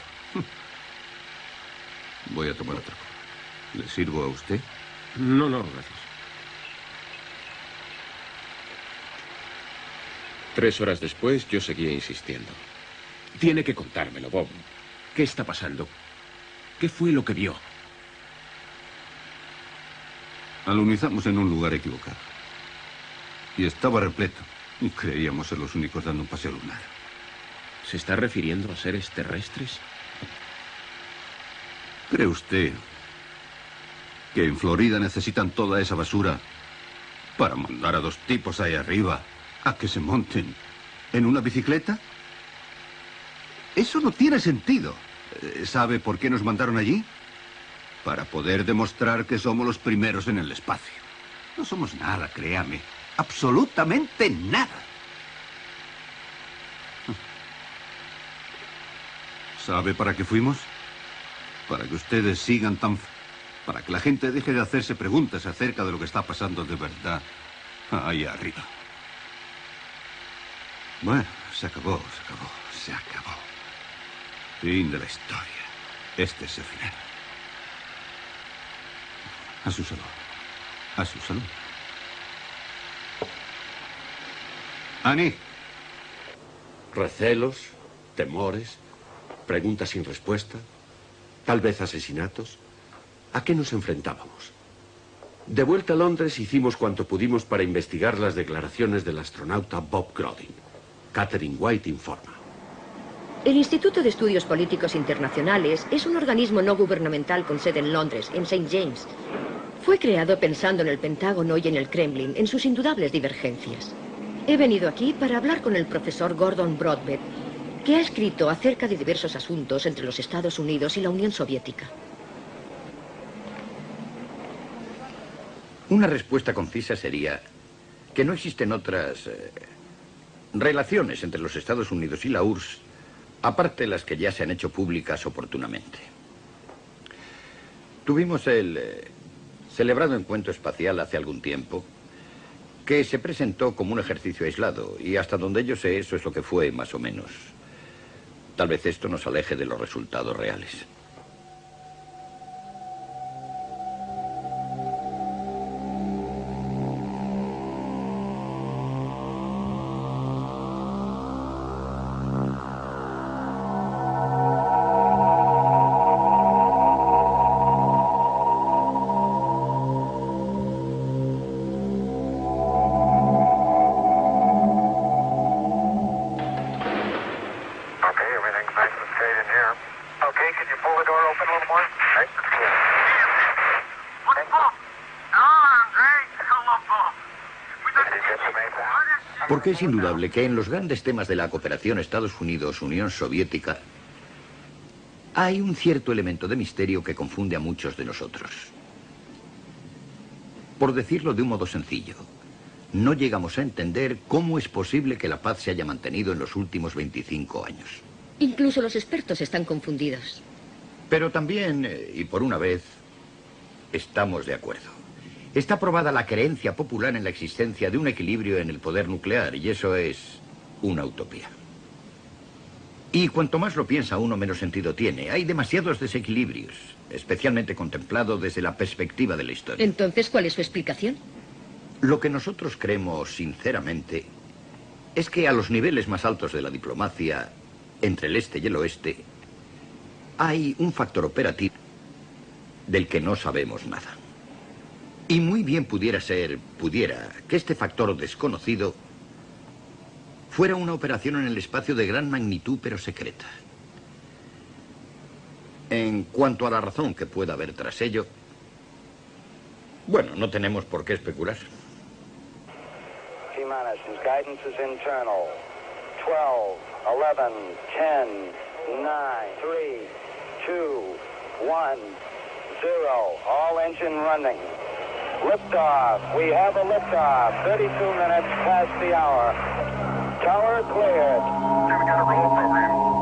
Voy a tomar otra copa. ¿Le sirvo a usted? No, gracias. 3 horas después, yo seguía insistiendo. Tiene que contármelo, Bob. ¿Qué está pasando? ¿Qué fue lo que vio? Alunizamos en un lugar equivocado. Y estaba repleto. Y creíamos ser los únicos dando un paseo lunar. ¿Se está refiriendo a seres terrestres? ¿Cree usted que en Florida necesitan toda esa basura para mandar a 2 tipos ahí arriba a que se monten en una bicicleta? Eso no tiene sentido. ¿Sabe por qué nos mandaron allí? Para poder demostrar que somos los primeros en el espacio. No somos nada, créame. Absolutamente nada. ¿Sabe para qué fuimos? Para que ustedes sigan tan... Para que la gente deje de hacerse preguntas acerca de lo que está pasando de verdad ahí arriba. Bueno, se acabó. Fin de la historia. Este es el final. A su salud. A su salud. Annie. Recelos, temores, preguntas sin respuesta, tal vez asesinatos. ¿A qué nos enfrentábamos? De vuelta a Londres hicimos cuanto pudimos para investigar las declaraciones del astronauta Bob Grodin. Catherine White informa. El Instituto de Estudios Políticos Internacionales es un organismo no gubernamental con sede en Londres, en St. James. Fue creado pensando en el Pentágono y en el Kremlin, en sus indudables divergencias. He venido aquí para hablar con el profesor Gordon Broadbent, que ha escrito acerca de diversos asuntos entre los Estados Unidos y la Unión Soviética. Una respuesta concisa sería que no existen otras relaciones entre los Estados Unidos y la URSS, aparte de las que ya se han hecho públicas oportunamente. Tuvimos el celebrado encuentro espacial hace algún tiempo, que se presentó como un ejercicio aislado, y hasta donde yo sé, eso es lo que fue, más o menos. Tal vez esto nos aleje de los resultados reales. Porque es indudable que en los grandes temas de la cooperación Estados Unidos-Unión Soviética hay un cierto elemento de misterio que confunde a muchos de nosotros. Por decirlo de un modo sencillo, no llegamos a entender cómo es posible que la paz se haya mantenido en los últimos 25 años. Incluso los expertos están confundidos. Pero también, y por una vez, estamos de acuerdo. Está probada la creencia popular en la existencia de un equilibrio en el poder nuclear, y eso es una utopía. Y cuanto más lo piensa uno, menos sentido tiene. Hay demasiados desequilibrios, especialmente contemplado desde la perspectiva de la historia. Entonces, ¿cuál es su explicación? Lo que nosotros creemos, sinceramente, es que a los niveles más altos de la diplomacia, entre el este y el oeste, hay un factor operativo del que no sabemos nada. Y muy bien pudiera que este factor desconocido fuera una operación en el espacio de gran magnitud pero secreta. En cuanto a la razón que pueda haber tras ello, bueno, no tenemos por qué especular. T-minus, his guidance is internal. 12, 11, 10, 9, 3, 2, 1, 0. All engine running. Liftoff. We have a liftoff. 32 minutes past the hour. Tower cleared. We got a roll program.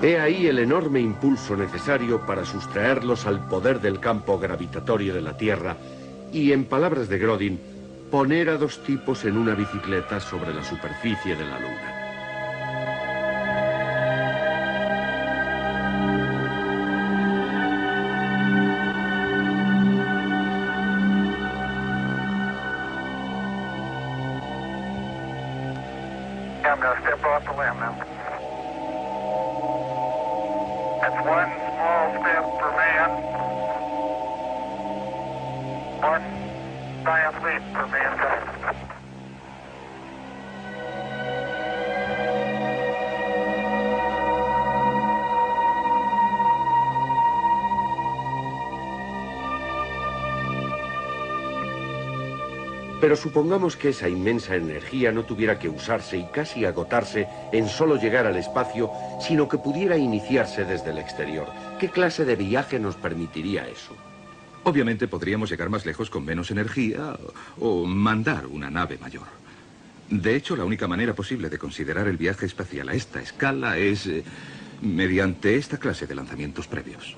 He ahí el enorme impulso necesario para sustraerlos al poder del campo gravitatorio de la Tierra y, en palabras de Grodin, poner a dos tipos en una bicicleta sobre la superficie de la Luna. I'm going to step off the limb now. That's one small step for man, one giant leap for mankind. Pero supongamos que esa inmensa energía no tuviera que usarse y casi agotarse en solo llegar al espacio, sino que pudiera iniciarse desde el exterior. ¿Qué clase de viaje nos permitiría eso? Obviamente podríamos llegar más lejos con menos energía o mandar una nave mayor. De hecho, la única manera posible de considerar el viaje espacial a esta escala es mediante esta clase de lanzamientos previos.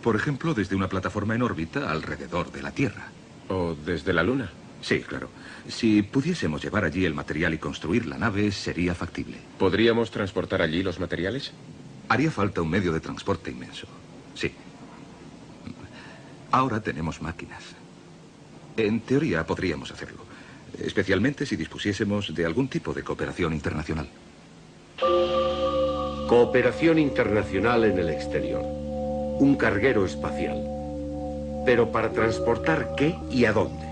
Por ejemplo, desde una plataforma en órbita alrededor de la Tierra. ¿O desde la Luna? Sí, claro. Si pudiésemos llevar allí el material y construir la nave, sería factible. ¿Podríamos transportar allí los materiales? Haría falta un medio de transporte inmenso. Sí. Ahora tenemos máquinas. En teoría podríamos hacerlo, especialmente si dispusiésemos de algún tipo de cooperación internacional. Cooperación internacional en el exterior. Un carguero espacial. Pero ¿para transportar qué y a dónde?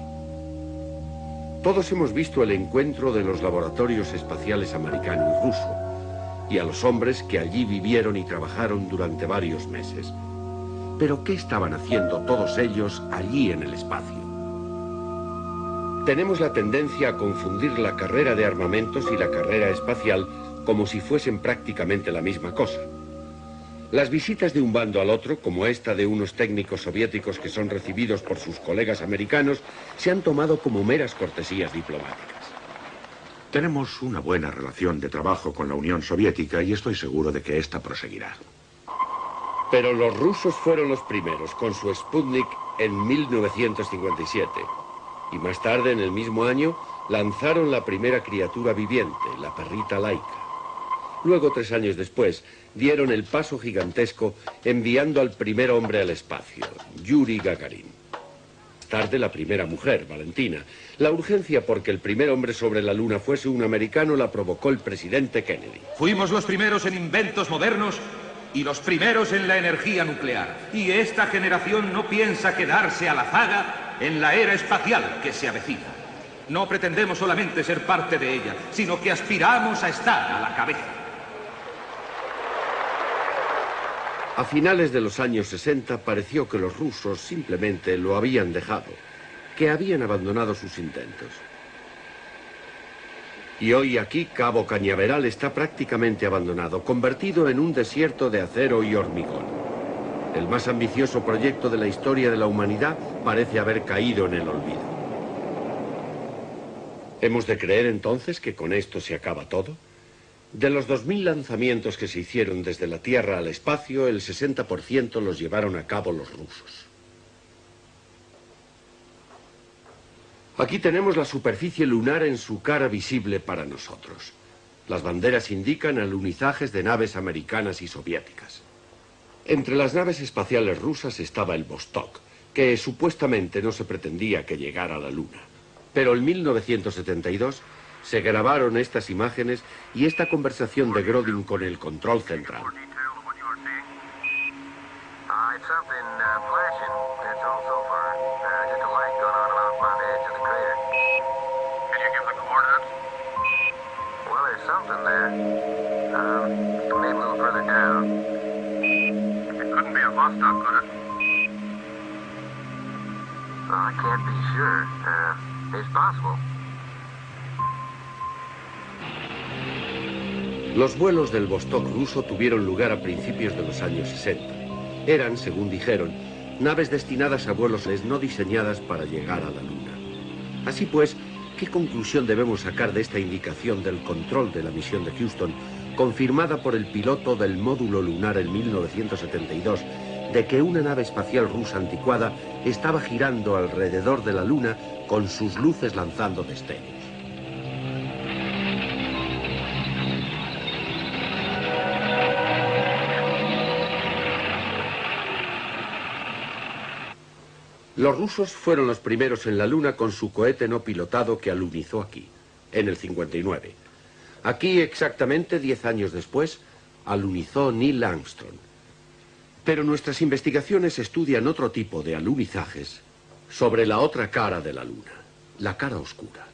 Todos hemos visto el encuentro de los laboratorios espaciales americano y ruso, y a los hombres que allí vivieron y trabajaron durante varios meses. Pero ¿qué estaban haciendo todos ellos allí en el espacio? Tenemos la tendencia a confundir la carrera de armamentos y la carrera espacial como si fuesen prácticamente la misma cosa. Las visitas de un bando al otro, como esta de unos técnicos soviéticos que son recibidos por sus colegas americanos, se han tomado como meras cortesías diplomáticas. Tenemos una buena relación de trabajo con la Unión Soviética y estoy seguro de que esta proseguirá. Pero los rusos fueron los primeros, con su Sputnik en 1957. Y más tarde, en el mismo año, lanzaron la primera criatura viviente, la perrita Laika. Luego, 3 años después, dieron el paso gigantesco enviando al primer hombre al espacio, Yuri Gagarin. Más tarde, la primera mujer, Valentina. La urgencia porque el primer hombre sobre la Luna fuese un americano la provocó el presidente Kennedy. Fuimos los primeros en inventos modernos y los primeros en la energía nuclear. Y esta generación no piensa quedarse a la zaga en la era espacial que se avecina. No pretendemos solamente ser parte de ella, sino que aspiramos a estar a la cabeza. A finales de los años 60 pareció que los rusos simplemente lo habían dejado, que habían abandonado sus intentos. Y hoy aquí Cabo Cañaveral está prácticamente abandonado, convertido en un desierto de acero y hormigón. El más ambicioso proyecto de la historia de la humanidad parece haber caído en el olvido. ¿Hemos de creer entonces que con esto se acaba todo? De los 2000 lanzamientos que se hicieron desde la Tierra al espacio, el 60% los llevaron a cabo los rusos. Aquí tenemos la superficie lunar en su cara visible para nosotros. Las banderas indican alunizajes de naves americanas y soviéticas. Entre las naves espaciales rusas estaba el Vostok, que supuestamente no se pretendía que llegara a la Luna. Pero en 1972 se grabaron estas imágenes y esta conversación de Grodin con el control central. It's something flashing. That's all so far. Just a light going on about the edge of the crater. Can you give the coordinates? Well, there's something there. Maybe a little further down. It couldn't be a Vostok, could it? Well, I can't be sure. It's possible. Los vuelos del Vostok ruso tuvieron lugar a principios de los años 60. Eran, según dijeron, naves destinadas a vuelos no diseñadas para llegar a la Luna. Así pues, ¿qué conclusión debemos sacar de esta indicación del control de la misión de Houston, confirmada por el piloto del módulo lunar en 1972, de que una nave espacial rusa anticuada estaba girando alrededor de la Luna con sus luces lanzando destellos? Los rusos fueron los primeros en la Luna con su cohete no pilotado que alunizó aquí, en el 59. Aquí, exactamente 10 años después, alunizó Neil Armstrong. Pero nuestras investigaciones estudian otro tipo de alunizajes sobre la otra cara de la Luna, la cara oscura,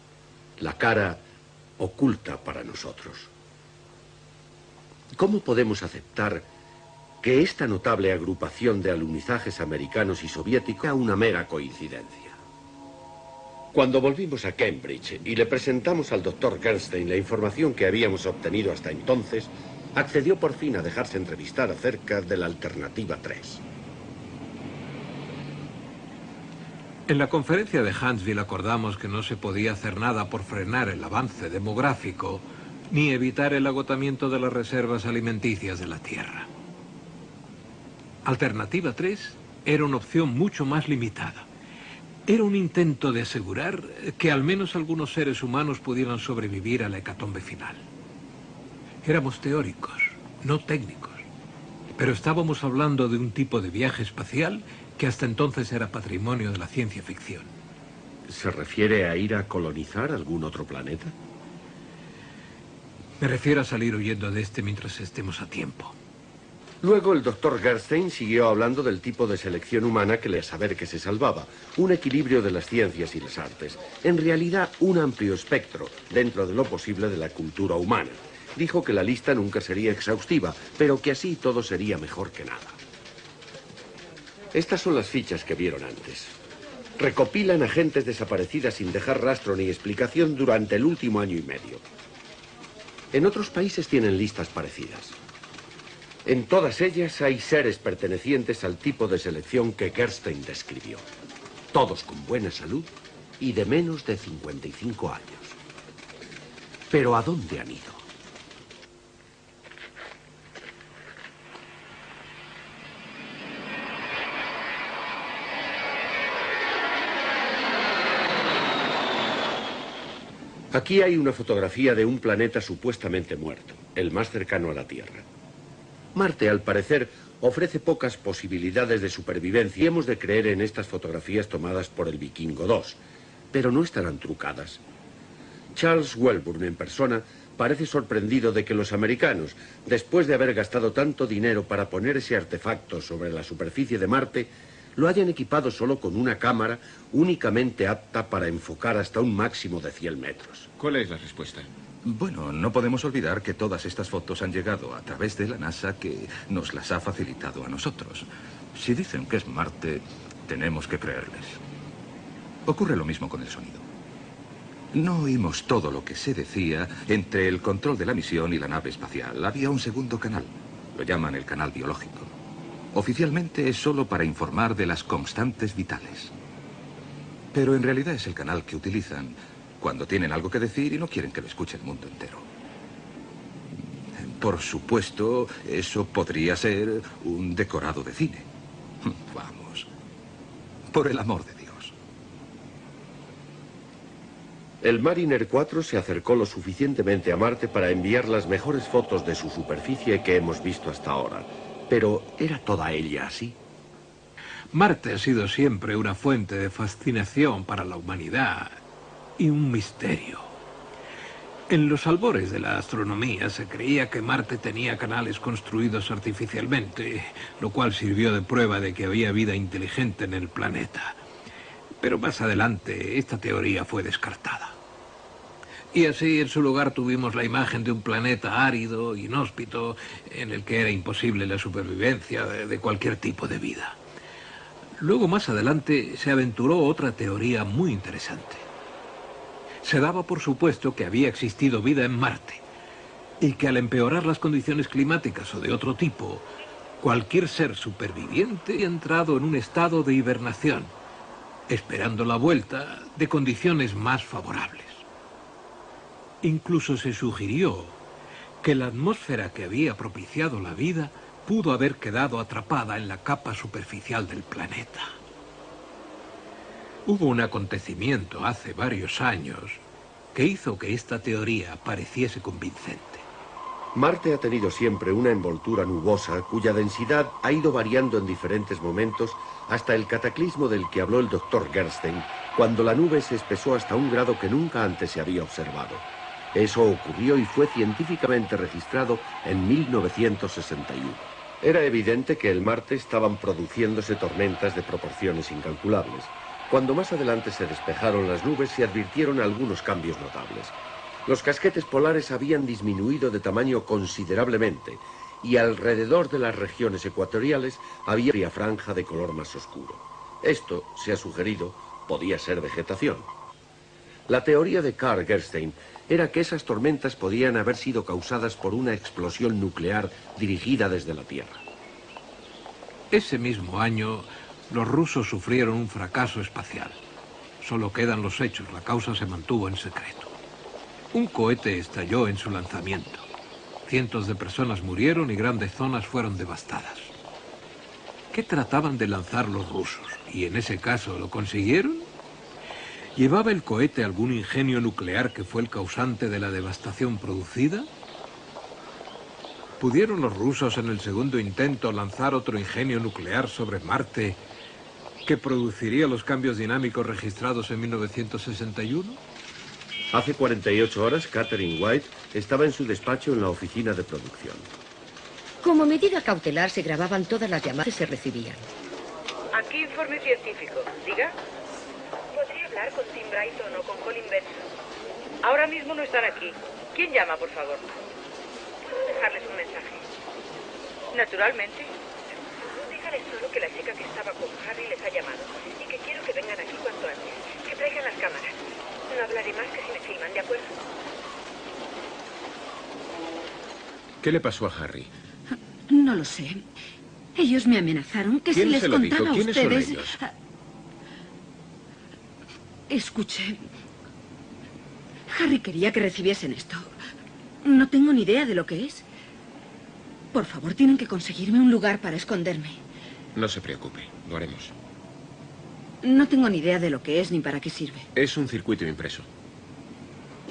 la cara oculta para nosotros. ¿Cómo podemos aceptar que esta notable agrupación de alunizajes americanos y soviéticos era una mera coincidencia? Cuando volvimos a Cambridge y le presentamos al Dr. Gerstein la información que habíamos obtenido hasta entonces, accedió por fin a dejarse entrevistar acerca de la alternativa 3. En la conferencia de Huntsville acordamos que no se podía hacer nada por frenar el avance demográfico ni evitar el agotamiento de las reservas alimenticias de la Tierra. Alternativa 3 era una opción mucho más limitada. Era un intento de asegurar que al menos algunos seres humanos pudieran sobrevivir a la hecatombe final. Éramos teóricos, no técnicos, pero estábamos hablando de un tipo de viaje espacial que hasta entonces era patrimonio de la ciencia ficción. ¿Se refiere a ir a colonizar algún otro planeta? Me refiero a salir huyendo de este mientras estemos a tiempo. Luego el Dr. Gerstein siguió hablando del tipo de selección humana que le saber que se salvaba, un equilibrio de las ciencias y las artes, en realidad un amplio espectro dentro de lo posible de la cultura humana. Dijo que la lista nunca sería exhaustiva, pero que así todo sería mejor que nada. Estas son las fichas que vieron antes. Recopilan a gentes desaparecidas sin dejar rastro ni explicación durante el último año y medio. En otros países tienen listas parecidas. En todas ellas hay seres pertenecientes al tipo de selección que Gerstein describió. Todos con buena salud y de menos de 55 años. ¿Pero a dónde han ido? Aquí hay una fotografía de un planeta supuestamente muerto, el más cercano a la Tierra. Marte, al parecer, ofrece pocas posibilidades de supervivencia y hemos de creer en estas fotografías tomadas por el Vikingo 2, pero no estarán trucadas. Charles Welburn, en persona, parece sorprendido de que los americanos, después de haber gastado tanto dinero para poner ese artefacto sobre la superficie de Marte, lo hayan equipado solo con una cámara únicamente apta para enfocar hasta un máximo de 100 metros. ¿Cuál es la respuesta? Bueno, no podemos olvidar que todas estas fotos han llegado a través de la NASA, que nos las ha facilitado a nosotros. Si dicen que es Marte, tenemos que creerles. Ocurre lo mismo con el sonido. No oímos todo lo que se decía entre el control de la misión y la nave espacial. Había un segundo canal. Lo llaman el canal biológico. Oficialmente es solo para informar de las constantes vitales. Pero en realidad es el canal que utilizan cuando tienen algo que decir y no quieren que lo escuche el mundo entero. Por supuesto, eso podría ser un decorado de cine. Vamos. Por el amor de Dios. El Mariner 4 se acercó lo suficientemente a Marte para enviar las mejores fotos de su superficie que hemos visto hasta ahora. Pero, ¿era toda ella así? Marte ha sido siempre una fuente de fascinación para la humanidad y un misterio. En los albores de la astronomía se creía que Marte tenía canales construidos artificialmente, lo cual sirvió de prueba de que había vida inteligente en el planeta. Pero más adelante esta teoría fue descartada. Y así en su lugar tuvimos la imagen de un planeta árido, inhóspito, en el que era imposible la supervivencia de cualquier tipo de vida. Luego, más adelante, se aventuró otra teoría muy interesante. Se daba por supuesto que había existido vida en Marte, y que al empeorar las condiciones climáticas o de otro tipo, cualquier ser superviviente había entrado en un estado de hibernación, esperando la vuelta de condiciones más favorables. Incluso se sugirió que la atmósfera que había propiciado la vida pudo haber quedado atrapada en la capa superficial del planeta. Hubo un acontecimiento hace varios años que hizo que esta teoría pareciese convincente. Marte ha tenido siempre una envoltura nubosa cuya densidad ha ido variando en diferentes momentos hasta el cataclismo del que habló el Dr. Gerstein, cuando la nube se espesó hasta un grado que nunca antes se había observado. Eso ocurrió y fue científicamente registrado en 1961. Era evidente que en Marte estaban produciéndose tormentas de proporciones incalculables. Cuando más adelante se despejaron las nubes, se advirtieron algunos cambios notables. Los casquetes polares habían disminuido de tamaño considerablemente y alrededor de las regiones ecuatoriales había una franja de color más oscuro. Esto, se ha sugerido, podía ser vegetación. La teoría de Carl Gerstein era que esas tormentas podían haber sido causadas por una explosión nuclear dirigida desde la Tierra. Ese mismo año, los rusos sufrieron un fracaso espacial. Solo quedan los hechos, la causa se mantuvo en secreto. Un cohete estalló en su lanzamiento. Cientos de personas murieron y grandes zonas fueron devastadas. ¿Qué trataban de lanzar los rusos? ¿Y en ese caso lo consiguieron? ¿Llevaba el cohete algún ingenio nuclear que fue el causante de la devastación producida? ¿Pudieron los rusos en el segundo intento lanzar otro ingenio nuclear sobre Marte que produciría los cambios dinámicos registrados en 1961? Hace 48 horas, Catherine White estaba en su despacho en la oficina de producción. Como medida cautelar se grababan todas las llamadas que se recibían. Aquí informe científico. Diga. ¿Podría hablar con Tim Brighton o con Colin Benson? Ahora mismo no están aquí. ¿Quién llama, por favor? ¿Puedo dejarles un mensaje? Naturalmente. Dígales solo que la chica que estaba con Harry les ha llamado y que quiero que vengan aquí cuanto antes. Que traigan las cámaras. No hablaré más que si me filman, ¿de acuerdo? ¿Qué le pasó a Harry? No lo sé. Ellos me amenazaron que si les contaba a ustedes... ¿Quiénes son ellos? Escuche. Harry quería que recibiesen esto. No tengo ni idea de lo que es. Por favor, tienen que conseguirme un lugar para esconderme. No se preocupe, lo haremos. No tengo ni idea de lo que es ni para qué sirve. Es un circuito impreso.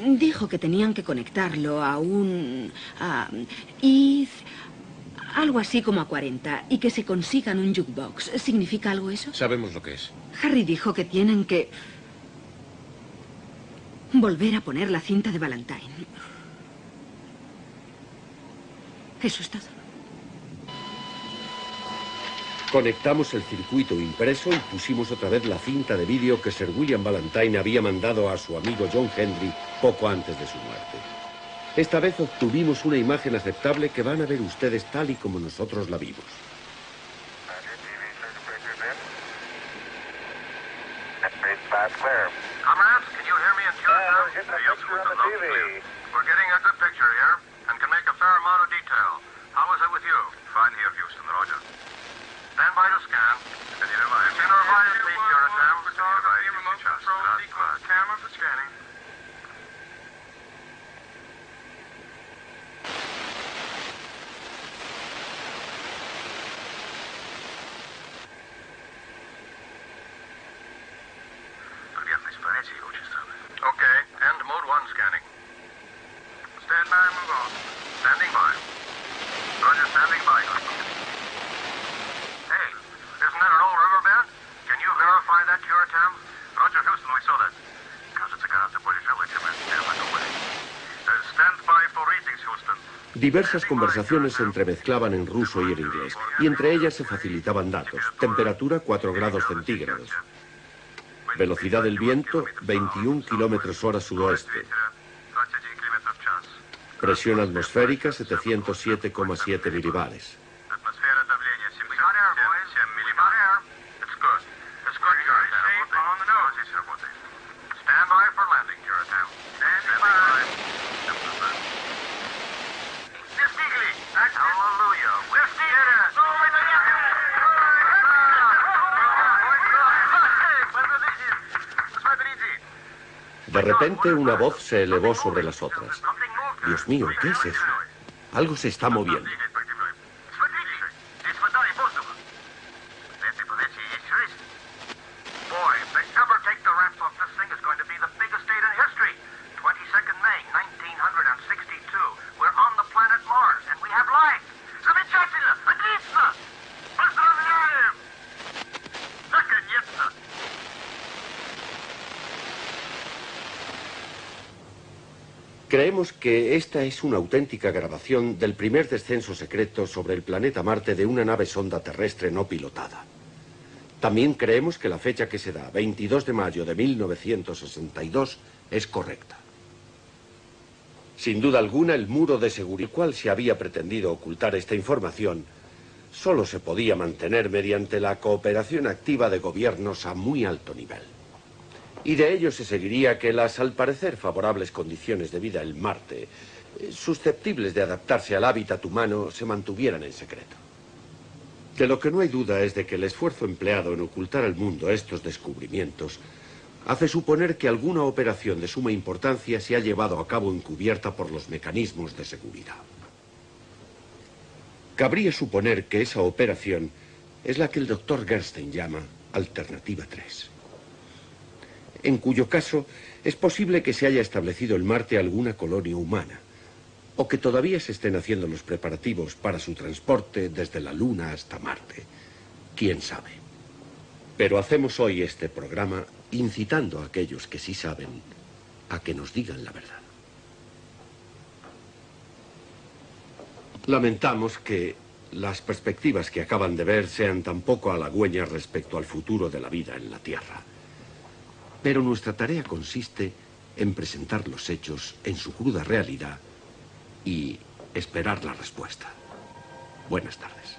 Dijo que tenían que conectarlo a un... algo así como a 40, y que se consigan un jukebox. ¿Significa algo eso? Sabemos lo que es. Harry dijo que tienen que... volver a poner la cinta de Valentine. Eso es todo. Conectamos el circuito impreso y pusimos otra vez la cinta de vídeo que Sir William Valentine había mandado a su amigo John Henry poco antes de su muerte. Esta vez obtuvimos una imagen aceptable que van a ver ustedes tal y como nosotros la vimos. Comrades, can you hear me in pure sound? Okay. We're getting a good picture here and can make a fair amount of detail. How is it with you? Fine here, Houston. Roger. Stand by to scan. Continue to revise, please, Jonathan. Continue to remote control sequence. Camera for scanning. Okay, end mode 1 scanning. Stand by, move on. Standing by. Roger, standing by. Hey, isn't that an old riverbed? Diversas conversaciones se entremezclaban en ruso y en inglés, y entre ellas se facilitaban datos. Temperatura 4 grados centígrados. Velocidad del viento 21 kilómetros hora sudoeste. Presión atmosférica 707,7 milibares. De repente una voz se elevó sobre las otras. Dios mío, ¿qué es eso? Algo se está moviendo. Creemos que esta es una auténtica grabación del primer descenso secreto sobre el planeta Marte de una nave sonda terrestre no pilotada. También creemos que la fecha que se da, 22 de mayo de 1962, es correcta. Sin duda alguna, el muro de seguridad, el cual se había pretendido ocultar esta información, solo se podía mantener mediante la cooperación activa de gobiernos a muy alto nivel. Y de ello se seguiría que las, al parecer, favorables condiciones de vida en Marte, susceptibles de adaptarse al hábitat humano, se mantuvieran en secreto. De lo que no hay duda es de que el esfuerzo empleado en ocultar al mundo estos descubrimientos hace suponer que alguna operación de suma importancia se ha llevado a cabo encubierta por los mecanismos de seguridad. Cabría suponer que esa operación es la que el doctor Gerstein llama Alternativa 3. En cuyo caso es posible que se haya establecido en Marte alguna colonia humana, o que todavía se estén haciendo los preparativos para su transporte desde la Luna hasta Marte. ¿Quién sabe? Pero hacemos hoy este programa incitando a aquellos que sí saben a que nos digan la verdad. Lamentamos que las perspectivas que acaban de ver sean tan poco halagüeñas respecto al futuro de la vida en la Tierra. Pero nuestra tarea consiste en presentar los hechos en su cruda realidad y esperar la respuesta. Buenas tardes.